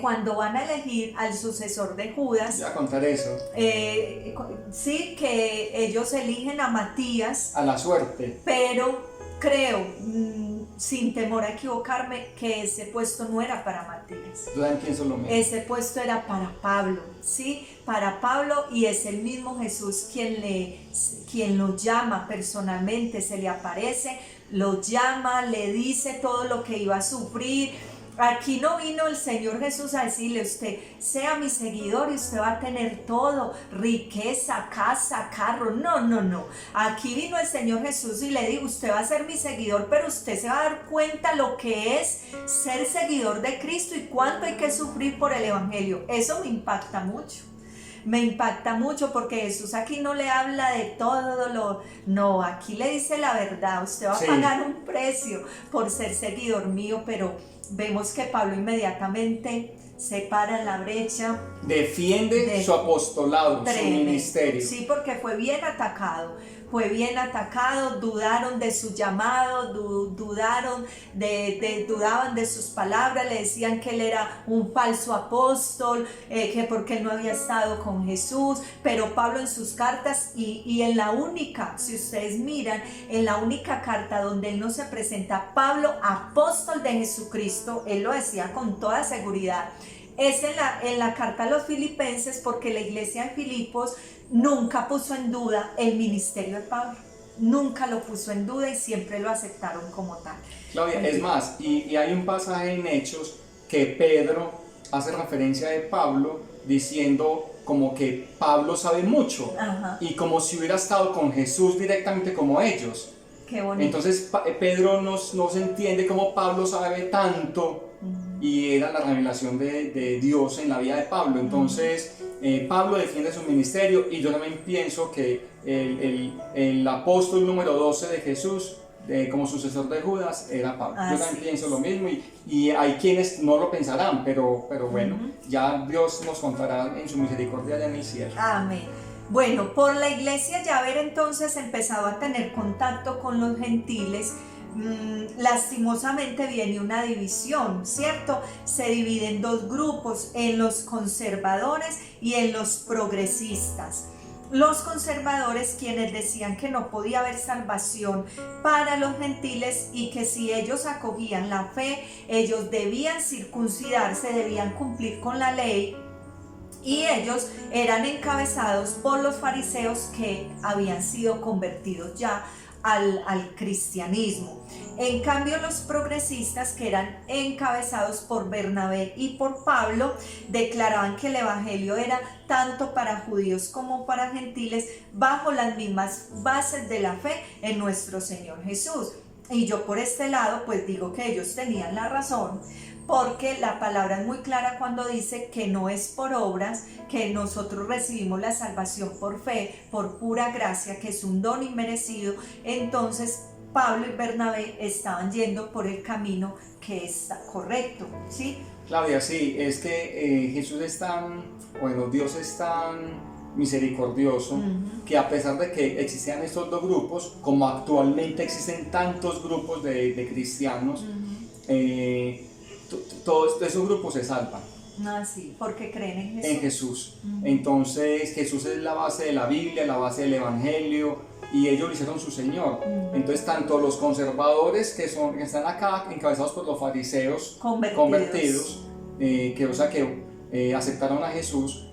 cuando van a elegir al sucesor de Judas, ya contar eso. Sí, que ellos eligen a Matías. A la suerte. Pero creo, sin temor a equivocarme, que ese puesto no era para Matías. Yo también pienso lo mismo. Ese puesto era para Pablo, ¿sí? Para Pablo, y es el mismo Jesús quien lo llama personalmente, se le aparece, lo llama, le dice todo lo que iba a sufrir. Aquí no vino el Señor Jesús a decirle: usted sea mi seguidor y usted va a tener todo, riqueza, casa, carro. No, no, no. Aquí vino el Señor Jesús y le dijo: usted va a ser mi seguidor, pero usted se va a dar cuenta lo que es ser seguidor de Cristo y cuánto hay que sufrir por el Evangelio. Eso me impacta mucho. Me impacta mucho, porque Jesús aquí no le habla de todo no, aquí le dice la verdad. Usted va a pagar un precio por ser seguidor mío, pero vemos que Pablo inmediatamente se para en la brecha, defiende su apostolado, su ministerio. Sí, porque fue bien atacado, dudaron de su llamado, dudaban de sus palabras, le decían que él era un falso apóstol, que porque él no había estado con Jesús. Pero Pablo en sus cartas, y en la única, si ustedes miran, en la única carta donde él no se presenta Pablo apóstol de Jesucristo, él lo decía con toda seguridad, es en la carta a los Filipenses, porque la iglesia de Filipos nunca puso en duda el ministerio de Pablo, nunca lo puso en duda y siempre lo aceptaron como tal. Claudia, es más, y hay un pasaje en Hechos que Pedro hace referencia de Pablo diciendo como que Pablo sabe mucho. Ajá. Y como si hubiera estado con Jesús directamente como ellos. Qué bonito. Entonces Pedro no se entiende cómo Pablo sabe tanto. Y era la revelación de Dios en la vida de Pablo. Entonces Pablo defiende su ministerio, y yo también pienso que el apóstol número 12 de Jesús como sucesor de Judas era Pablo. Yo Así también pienso es. lo mismo y hay quienes no lo pensarán, pero bueno, Ujú. ya Dios nos contará en su misericordia allá en el cielo. Amén. Bueno, por la iglesia ya haber entonces empezado a tener contacto con los gentiles, lastimosamente viene una división, ¿cierto? Se divide en dos grupos, en los conservadores y en los progresistas. Los conservadores, quienes decían que no podía haber salvación para los gentiles y que si ellos acogían la fe, ellos debían circuncidarse, debían cumplir con la ley, y ellos eran encabezados por los fariseos que habían sido convertidos ya al cristianismo. En cambio, los progresistas, que eran encabezados por Bernabé y por Pablo, declaraban que el evangelio era tanto para judíos como para gentiles, bajo las mismas bases de la fe en nuestro Señor Jesús. Y yo por este lado pues digo que ellos tenían la razón, porque la palabra es muy clara cuando dice que no es por obras, que nosotros recibimos la salvación por fe, por pura gracia, que es un don inmerecido. Entonces Pablo y Bernabé estaban yendo por el camino que está correcto, ¿sí? Claudia, sí, es que Jesús es tan, bueno, Dios es tan misericordioso, que a pesar de que existían estos dos grupos, como actualmente existen tantos grupos de cristianos, todos esos grupos se salvan Ah, sí, porque creen en Jesús. en Jesús. Entonces Jesús es la base de la Biblia, la base del Evangelio, y ellos lo hicieron su Señor. Entonces tanto los conservadores que están acá, encabezados por los fariseos convertidos, que aceptaron a Jesús,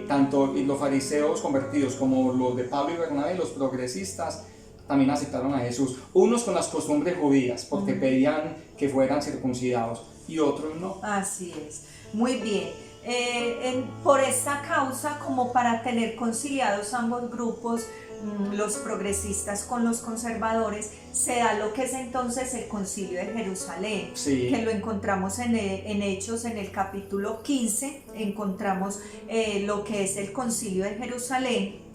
tanto los fariseos convertidos como los de Pablo y Bernabé, los progresistas, también aceptaron a Jesús. Unos con las costumbres judías, porque pedían que fueran circuncidados, y otros no. Así es, muy bien. Por esta causa, como para tener conciliados ambos grupos, los progresistas con los conservadores, se da lo que es entonces el Concilio de Jerusalén, Sí. que lo encontramos en Hechos, en el capítulo 15, encontramos lo que es el Concilio de Jerusalén.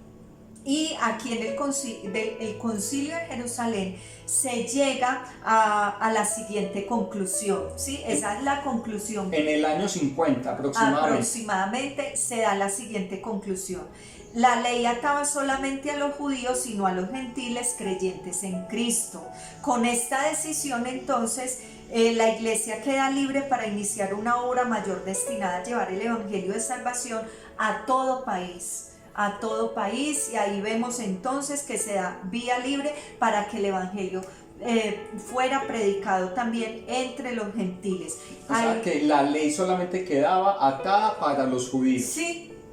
Y aquí en el Concilio de Jerusalén se llega a la siguiente conclusión, ¿sí? Esa es la conclusión. En el año 50 Aproximadamente se da la siguiente conclusión. La ley ataba solamente a los judíos, sino a los gentiles creyentes en Cristo. Con esta decisión, entonces, la iglesia queda libre para iniciar una obra mayor destinada a llevar el evangelio de salvación a todo país. Y ahí vemos entonces que se da vía libre para que el evangelio fuera predicado también entre los gentiles. O sea que la ley solamente quedaba atada para los judíos.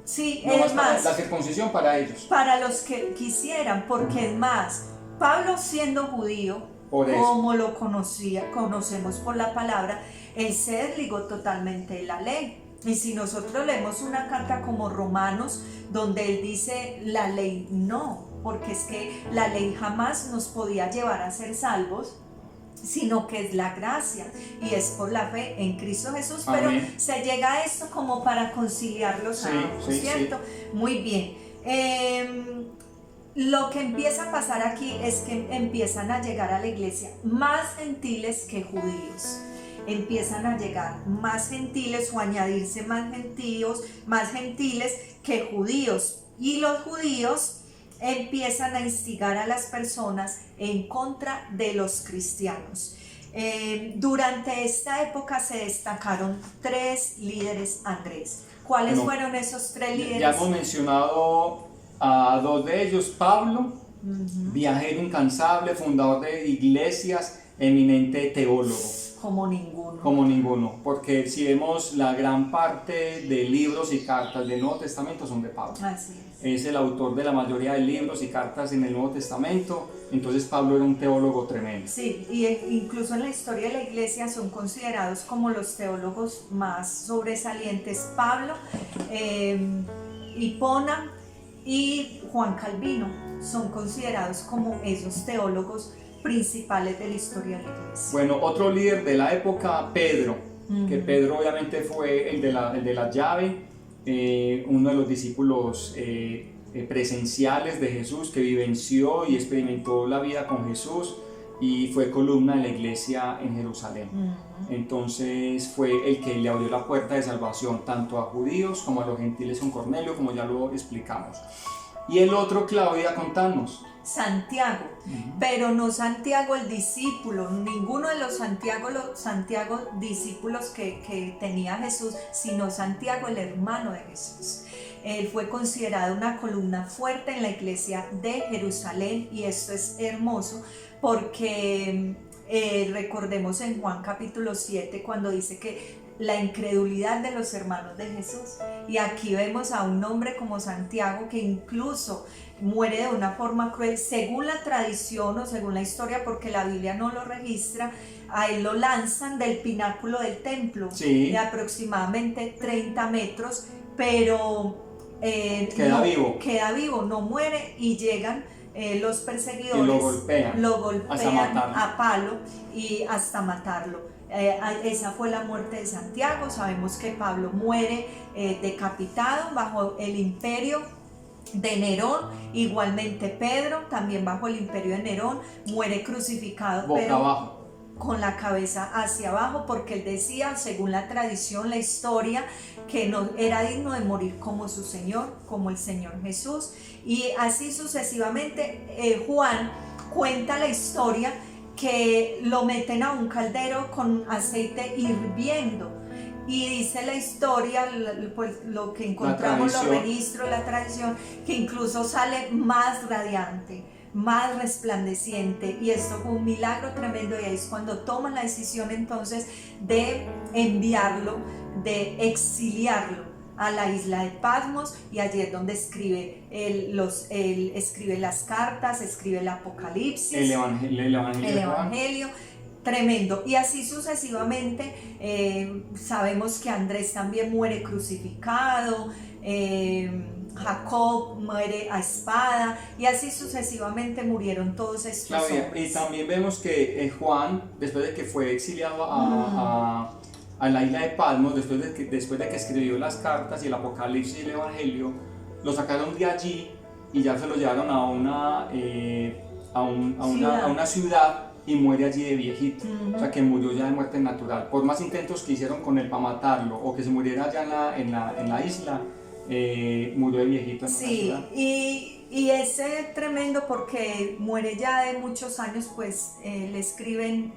Sí, no es más, la circuncisión para ellos. para los que quisieran, porque es más, Pablo siendo judío, Por eso. como lo conocemos por la palabra, él se desligó totalmente de la ley. Y si nosotros leemos una carta como Romanos, donde él dice la ley no, porque es que la ley jamás nos podía llevar a ser salvos, sino que es la gracia y es por la fe en Cristo Jesús. Amén. Pero se llega a esto como para conciliarlos a ambos, ¿cierto? Sí. Muy bien. Lo que empieza a pasar aquí es que empiezan a llegar a la iglesia más gentiles que judíos. Empiezan a llegar más gentiles o añadirse más gentiles que judíos, y los judíos empiezan a instigar a las personas en contra de los cristianos. Durante esta época se destacaron 3 líderes, Andrés. ¿Cuáles fueron esos 3 líderes? Ya hemos mencionado a 2 de ellos. Pablo, viajero incansable, fundador de iglesias, eminente teólogo. Como ninguno. Como ninguno, porque si vemos la gran parte de libros y cartas del Nuevo Testamento son de Pablo. Así es. Es el autor de la mayoría de libros y cartas en el Nuevo Testamento, entonces Pablo era un teólogo tremendo. Sí, y incluso en la historia de la iglesia son considerados como los teólogos más sobresalientes. Pablo, Hipona y Juan Calvino son considerados como esos teólogos principales de la historia de la iglesia. Bueno, otro líder de la época, Pedro, que Pedro obviamente fue el de la llave, uno de los discípulos presenciales de Jesús, que vivenció y experimentó la vida con Jesús. y fue columna de la iglesia en Jerusalén. Entonces fue el que le abrió la puerta de salvación tanto a judíos como a los gentiles con Cornelio, como ya lo explicamos. Y el otro, Claudia, contanos. Santiago, pero no Santiago el discípulo, ninguno de los Santiago discípulos que tenía Jesús, sino Santiago el hermano de Jesús. Él fue considerado una columna fuerte en la iglesia de Jerusalén, y esto es hermoso porque recordemos en Juan capítulo 7 cuando dice que la incredulidad de los hermanos de Jesús, y aquí vemos a un hombre como Santiago que incluso muere de una forma cruel, según la tradición o según la historia, porque la Biblia no lo registra. A él lo lanzan del pináculo del templo, sí, de aproximadamente 30 metros, pero queda vivo, no muere, y llegan los perseguidores y lo golpean a palo y hasta matarlo. Esa fue la muerte de Santiago. Sabemos que Pablo muere decapitado bajo el imperio de Nerón, igualmente Pedro también bajo el imperio de Nerón muere crucificado, boca pero abajo, con la cabeza hacia abajo, porque él decía, según la tradición, la historia, que no era digno de morir como su Señor, como el Señor Jesús. Y así sucesivamente. Juan cuenta la historia que lo meten a un caldero con aceite hirviendo, y dice la historia, pues lo que encontramos, los registros, la tradición, que incluso sale más radiante, más resplandeciente, y esto fue un milagro tremendo. Y ahí es cuando toman la decisión entonces de enviarlo, de exiliarlo a la isla de Patmos, y allí es donde escribe escribe las cartas, escribe el Apocalipsis, el Evangelio. Tremendo. Y así sucesivamente. Sabemos que Andrés también muere crucificado, Jacob muere a espada, y así sucesamente murieron todos estos hombres. Y también vemos que Juan, después de que fue exiliado a la isla de Patmos, después de que escribió las cartas y el Apocalipsis y el Evangelio, lo sacaron de allí y ya se lo llevaron a una ciudad, y muere allí de viejito. O sea, que murió ya de muerte natural. Por más intentos que hicieron con él para matarlo o que se muriera allá en la isla, murió de viejito en una ciudad. Y es tremendo porque muere ya de muchos años, pues le escriben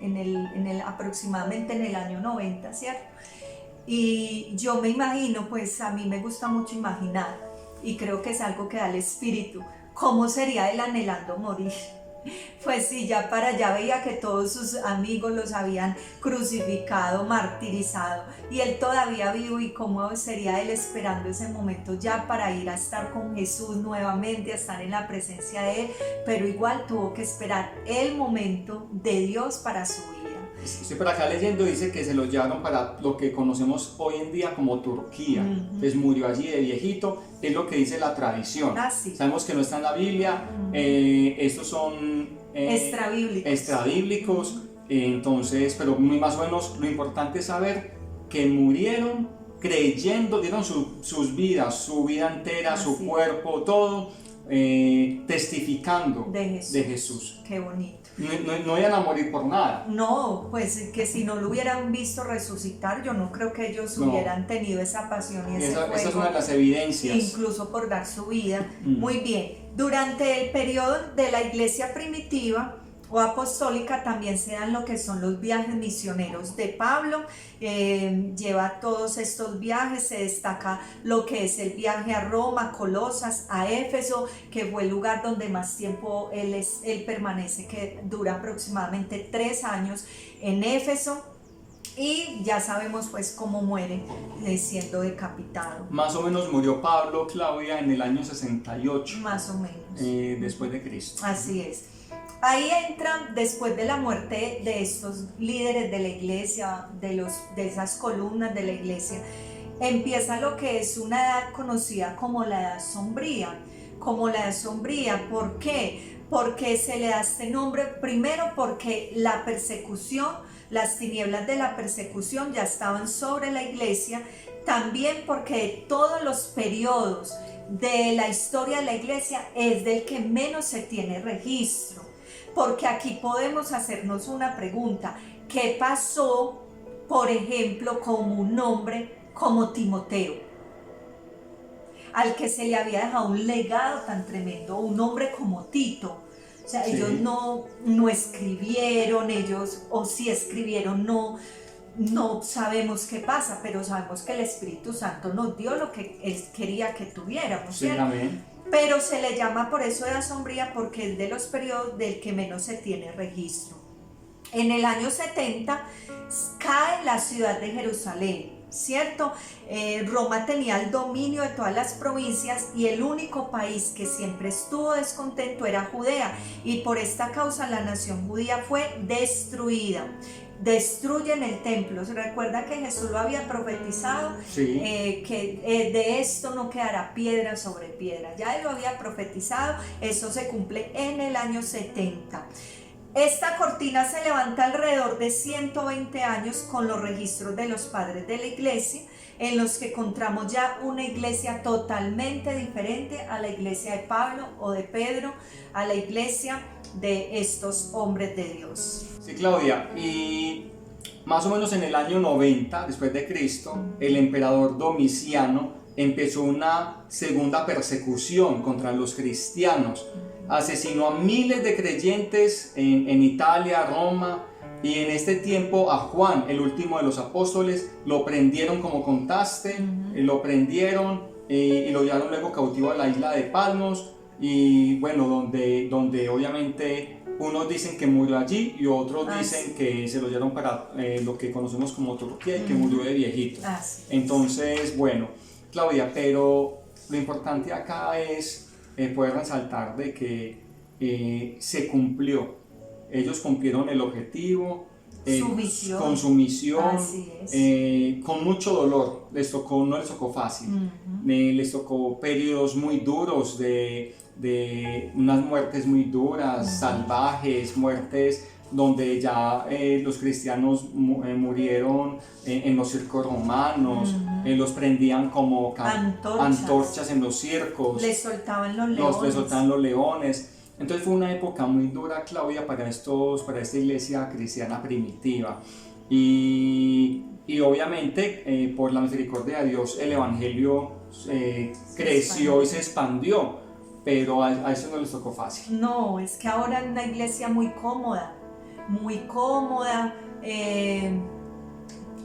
aproximadamente en el año 90, ¿cierto? Y yo me imagino, pues a mí me gusta mucho imaginar, y creo que es algo que da el espíritu, cómo sería él anhelando morir. Pues sí, ya para allá veía que todos sus amigos los habían crucificado, martirizado, y él todavía vivo, y cómo sería él esperando ese momento ya para ir a estar con Jesús nuevamente, a estar en la presencia de él, pero igual tuvo que esperar el momento de Dios para su vida. Estoy por acá leyendo, dice que se lo llevaron para lo que conocemos hoy en día como Turquía. Entonces murió allí de viejito, es lo que dice la tradición. Sí. Sabemos que no está en la Biblia, estos son extrabíblicos, entonces, pero muy más o menos lo importante es saber que murieron creyendo, dieron sus vidas, su vida entera, su cuerpo, todo, testificando de Jesús. Qué bonito. No iban a morir por nada. No, pues que si no lo hubieran visto resucitar, yo no creo que ellos hubieran tenido esa pasión y ese fuego. Esa es una de las evidencias. Incluso por dar su vida. Muy bien. Durante el periodo de la iglesia primitiva o apostólica también se dan lo que son los viajes misioneros de Pablo. Lleva todos estos viajes, se destaca lo que es el viaje a Roma, Colosas, a Éfeso, que fue el lugar donde más tiempo él permanece, que dura aproximadamente 3 años en Éfeso. Y ya sabemos pues cómo muere, siendo decapitado. Más o menos murió Pablo, Claudia, en el año 68. Más o menos. Después de Cristo. Así es. Ahí entra, después de la muerte de estos líderes de la iglesia, de esas columnas de la iglesia, empieza lo que es una edad conocida como la edad sombría. ¿Por qué? Porque se le da este nombre, primero porque la persecución, las tinieblas de la persecución ya estaban sobre la iglesia, también porque todos los periodos de la historia de la iglesia es del que menos se tiene registro. porque aquí podemos hacernos una pregunta. ¿Qué pasó, por ejemplo, con un hombre como Timoteo, al que se le había dejado un legado tan tremendo, un hombre como Tito? O sea, Sí. ellos no escribieron, o si escribieron, no sabemos qué pasa, pero sabemos que el Espíritu Santo nos dio lo que Él quería que tuviéramos, Sí, ¿cierto? amén. Pero se le llama por eso edad sombría, porque es de los periodos del que menos se tiene registro. En el año 70 cae la ciudad de Jerusalén, ¿cierto? Roma tenía el dominio de todas las provincias y el único país que siempre estuvo descontento era Judea, y por esta causa la nación judía fue destruida. Destruyen el templo. ¿Se recuerda que Jesús lo había profetizado? Sí. Que de esto no quedará piedra sobre piedra. Ya Él lo había profetizado, eso se cumple en el año 70. Esta cortina se levanta alrededor de 120 años con los registros de los padres de la iglesia, en los que encontramos ya una iglesia totalmente diferente a la iglesia de Pablo o de Pedro, a la iglesia de estos hombres de Dios. Sí, Claudia, y más o menos en el año 90 después de Cristo, el emperador Domiciano empezó una segunda persecución contra los cristianos. Asesinó a miles de creyentes en Italia, Roma, y en este tiempo a Juan, el último de los apóstoles, lo prendieron como contaste, lo prendieron y lo llevaron luego cautivo a la isla de Palmos, y bueno, donde obviamente unos dicen que murió allí y otros dicen que se lo llevaron para lo que conocemos como Turquía y que murió de viejito. Entonces, bueno, Claudia, pero lo importante acá es poder resaltar de que se cumplió. Ellos cumplieron el objetivo, con su misión, con mucho dolor. No les tocó fácil. Les tocó periodos muy duros de unas muertes muy duras, salvajes, muertes donde ya los cristianos murieron en los circos romanos, los prendían como antorchas en los circos, les soltaban los leones. Entonces fue una época muy dura, Claudia, para esta iglesia cristiana primitiva. Y obviamente por la misericordia de Dios el evangelio creció y se expandió, pero a eso no les tocó fácil. No, es que ahora es una iglesia muy cómoda.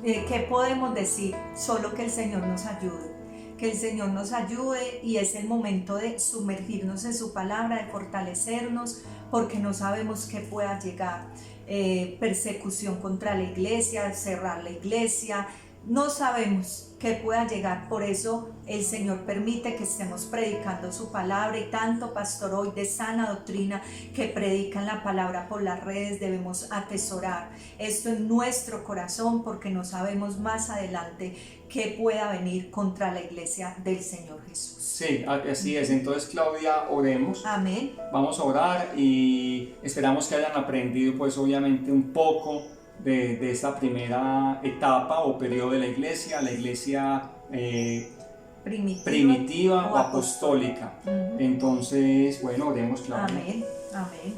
¿Qué podemos decir? Solo que el Señor nos ayude. Que el Señor nos ayude, y es el momento de sumergirnos en su palabra, de fortalecernos, porque no sabemos qué pueda llegar. Persecución contra la iglesia, cerrar la iglesia, no sabemos qué pueda llegar. Por eso el Señor permite que estemos predicando su palabra, y tanto pastor hoy de sana doctrina que predican la palabra por las redes, debemos atesorar esto en nuestro corazón, porque no sabemos más adelante qué pueda venir contra la iglesia del Señor Jesús. Sí, así es. Entonces, Claudia, oremos. Amén. Vamos a orar y esperamos que hayan aprendido, pues obviamente, un poco de esta primera etapa o periodo de la iglesia primitiva o apostólica. Entonces, bueno, oremos, Claudia. Amén, amén.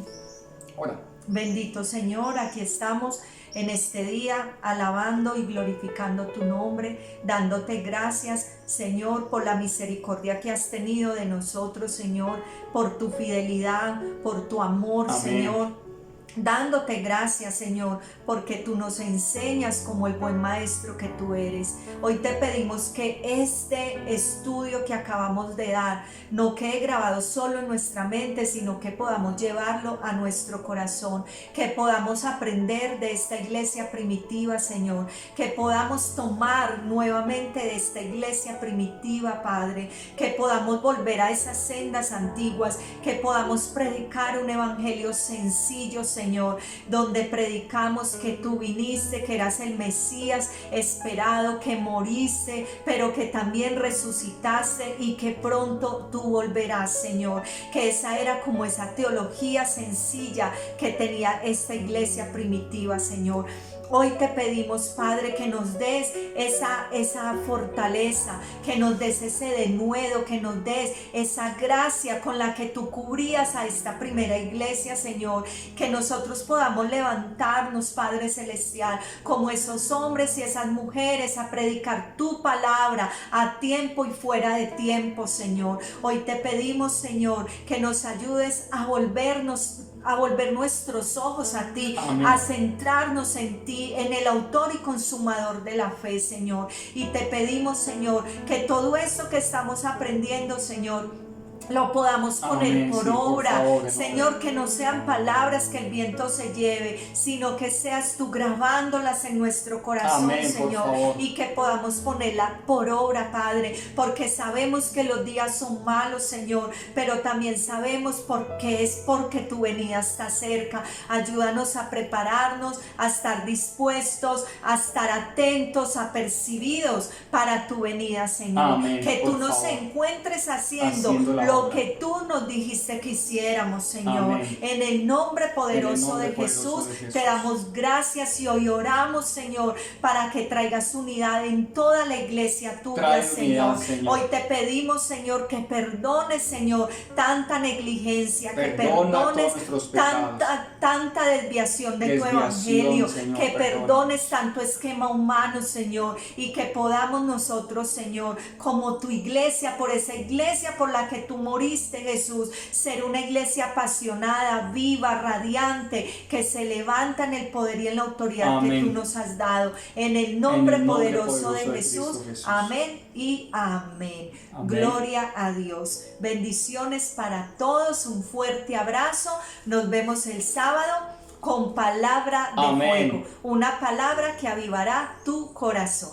Ora. Bendito Señor, aquí estamos en este día alabando y glorificando tu nombre, dándote gracias, Señor, por la misericordia que has tenido de nosotros, Señor, por tu fidelidad, por tu amor, amén, Señor. Dándote gracias, Señor, porque tú nos enseñas como el buen maestro que tú eres. Hoy te pedimos que este estudio que acabamos de dar no quede grabado solo en nuestra mente, sino que podamos llevarlo a nuestro corazón, que podamos aprender de esta iglesia primitiva, Señor, que podamos tomar nuevamente de esta iglesia primitiva, Padre, que podamos volver a esas sendas antiguas, que podamos predicar un evangelio sencillo, Señor, donde predicamos que tú viniste, que eras el Mesías esperado, que moriste, pero que también resucitaste y que pronto tú volverás, Señor. Que esa era como esa teología sencilla que tenía esta iglesia primitiva, Señor. Hoy te pedimos, Padre, que nos des esa fortaleza, que nos des ese denuedo, que nos des esa gracia con la que tú cubrías a esta primera iglesia, Señor, que nosotros podamos levantarnos, Padre Celestial, como esos hombres y esas mujeres a predicar tu palabra a tiempo y fuera de tiempo, Señor. Hoy te pedimos, Señor, que nos ayudes a volver nuestros ojos a ti, Amén. a centrarnos en ti, en el autor y consumador de la fe, Señor. Y te pedimos, Señor, que todo eso que estamos aprendiendo, Señor, lo podamos poner Amén, por sí, obra, favor, Señor, que no sean palabras que el viento se lleve, sino que seas tú grabándolas en nuestro corazón, Amén, Señor, y que podamos ponerla por obra, Padre, porque sabemos que los días son malos, Señor, pero también sabemos porque tu venida está cerca. Ayúdanos a prepararnos, a estar dispuestos, a estar atentos, apercibidos para tu venida, Señor. Amén, Que tú por nos favor. encuentres haciendo La lo obra. que tú nos dijiste que hiciéramos, Señor. Amén. En el nombre poderoso nombre de poderoso Jesús, de Jesús. te damos gracias y hoy oramos, Señor, para que traigas unidad en toda la iglesia tuya, Trae Señor. unidad, Señor. Hoy te pedimos, Señor, que perdones, Señor, tanta negligencia, que Perdona perdones todos nuestros pecados. tanta desviación de tu evangelio, Señor, que perdona. perdones tanto esquema humano, Señor, y que podamos nosotros, Señor, como tu iglesia, por esa iglesia por la que tú moriste, Jesús, ser una iglesia apasionada, viva, radiante, que se levanta en el poder y en la autoridad Amén. que tú nos has dado. En el nombre, poderoso poderoso de de Jesús. Cristo Jesús. Amén y amén. Amén. Gloria a Dios. Bendiciones para todos. Un fuerte abrazo. Nos vemos el sábado con palabra de Amén. fuego. Una palabra que avivará tu corazón.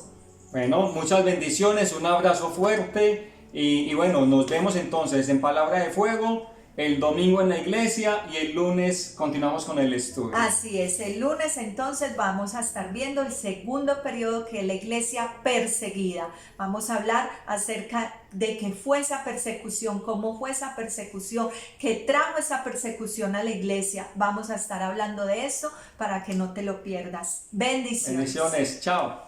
Bueno, muchas bendiciones, un abrazo fuerte y bueno, nos vemos entonces en Palabra de Fuego el domingo en la iglesia y el lunes continuamos con el estudio. Así es, el lunes entonces vamos a estar viendo el segundo periodo, que es la iglesia perseguida. Vamos a hablar acerca de qué fue esa persecución, cómo fue esa persecución, qué trajo esa persecución a la iglesia. Vamos a estar hablando de eso para que no te lo pierdas. Bendiciones. Bendiciones, chao.